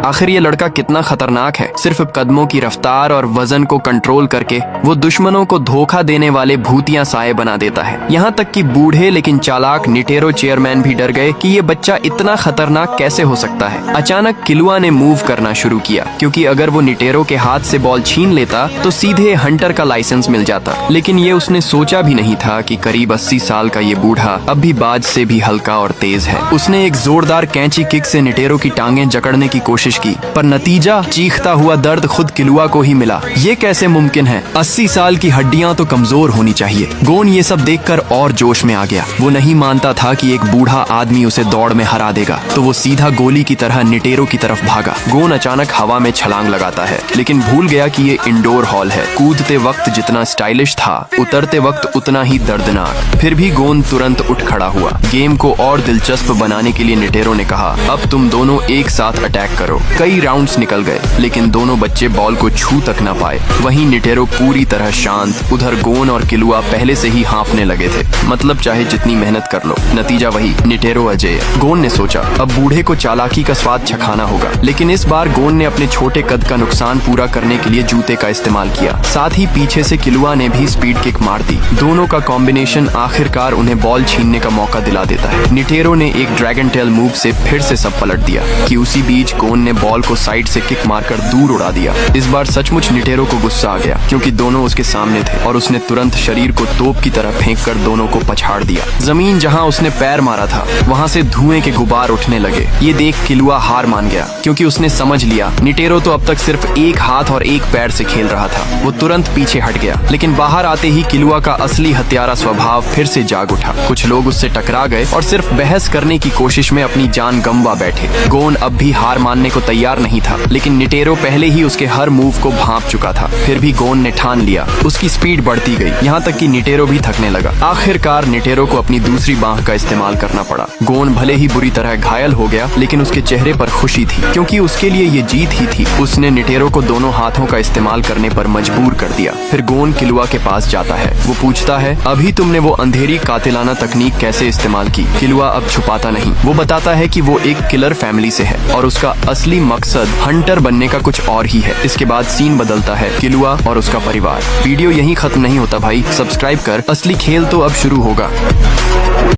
आखिर ये लड़का कितना खतरनाक है। सिर्फ कदमों की रफ्तार और वजन को कंट्रोल करके वो दुश्मनों को धोखा देने वाले भूतिया साये बना देता है। यहाँ तक कि बूढ़े लेकिन चालाक निटेरो चेयरमैन भी डर गए कि ये बच्चा इतना खतरनाक कैसे हो सकता है। अचानक किलुआ ने मूव करना शुरू किया, क्योंकि अगर वो निटेरो के हाथ से बॉल छीन लेता तो सीधे हंटर का लाइसेंस मिल जाता। लेकिन ये उसने सोचा भी नहीं था कि करीब 80 साल का ये बूढ़ा अब भी बाज से भी हल्का और तेज है। उसने एक जोरदार कैंची किक से निटेरो की टांगें जकड़ने की कोशिश की, पर नतीजा चीखता हुआ दर्द खुद किलुआ को ही मिला। ये कैसे मुमकिन है? 80 साल की हड्डियां तो कमजोर होनी चाहिए। गोन ये सब देखकर और जोश में आ गया। वो नहीं मानता था कि एक बूढ़ा आदमी उसे दौड़ में हरा देगा, तो वो सीधा गोली की तरह निटेरो की तरफ भागा। गोन अचानक हवा में छलांग लगाता है, लेकिन भूल गया कि ये इंडोर हॉल है। कूदते वक्त जितना स्टाइलिश था, उतरते वक्त उतना ही दर्दनाक। फिर भी गोन तुरंत उठ खड़ा हुआ। गेम को और दिलचस्प बनाने के लिए निटेरो ने कहा, अब तुम दोनों एक साथ अटैक करो। कई राउंड्स निकल गए, लेकिन दोनों बच्चे बॉल को छू तक न पाए। वहीं निटेरो पूरी तरह शांत। उधर गोन और किलुआ पहले से ही हाँफने लगे थे। मतलब चाहे जितनी मेहनत कर लो, नतीजा वही, निटेरो अजेय। गोन ने सोचा, अब बूढ़े को चालाकी का स्वाद चखाना होगा। लेकिन इस बार गोन ने अपने छोटे कद का नुकसान पूरा करने के लिए जूते का इस्तेमाल किया। साथ ही पीछे से किलुआ ने भी स्पीड किक मार दी। दोनों का कॉम्बिनेशन आखिरकार उन्हें बॉल छीनने का मौका दिला देता है। निटेरो ने एक ड्रैगन टेल मूव से फिर से सब पलट दिया कि उसी बीच गोन ने बॉल को साइड से किक मारकर दूर उड़ा दिया। इस बार सचमुच निटेरो को गुस्सा आ गया, क्योंकि दोनों उसके सामने थे और उसने तुरंत शरीर को तोप की तरह फेंक कर दोनों को पछाड़ दिया। जमीन जहां उसने पैर मारा था, वहां से धुएं के गुबार उठने लगे। ये देख किलुआ हार मान गया, क्योंकि उसने समझ लिया निटेरो तो अब तक सिर्फ एक हाथ और एक पैर से खेल रहा था। वो तुरंत पीछे हट गया, लेकिन बाहर आते ही किलुआ का असली हत्यारा स्वभाव फिर से जाग उठा। कुछ लोग उससे टकरा गए और सिर्फ बहस करने की कोशिश में अपनी जान गंवा बैठे। गोन अब भी हार मानने को तैयार नहीं था, लेकिन निटेरो पहले ही उसके हर मूव को भांप चुका था। फिर भी गोन ने ठान लिया। उसकी स्पीड बढ़ती गई, यहाँ तक कि निटेरो भी थकने लगा। आखिरकार निटेरो को अपनी दूसरी बांह का इस्तेमाल करना पड़ा। गोन भले ही बुरी तरह घायल हो गया, लेकिन उसके चेहरे पर खुशी थी, क्योंकि उसके लिए ये जीत ही थी। उसने निटेरो को दोनों हाथों का इस्तेमाल करने पर मजबूर कर दिया। फिर गोन किलुआ के पास जाता है। वो पूछता है, अभी तुमने वो अंधेरी कातिलाना तकनीक कैसे इस्तेमाल की? किलुआ अब छुपाता नहीं। वो बताता है कि वो एक किलर फैमिली से है और उसका असली मकसद हंटर बनने का कुछ और ही है। इसके बाद सीन बदलता है, किलुआ और उसका परिवार। वीडियो यहीं खत्म नहीं होता भाई, सब्सक्राइब कर, असली खेल तो अब शुरू होगा।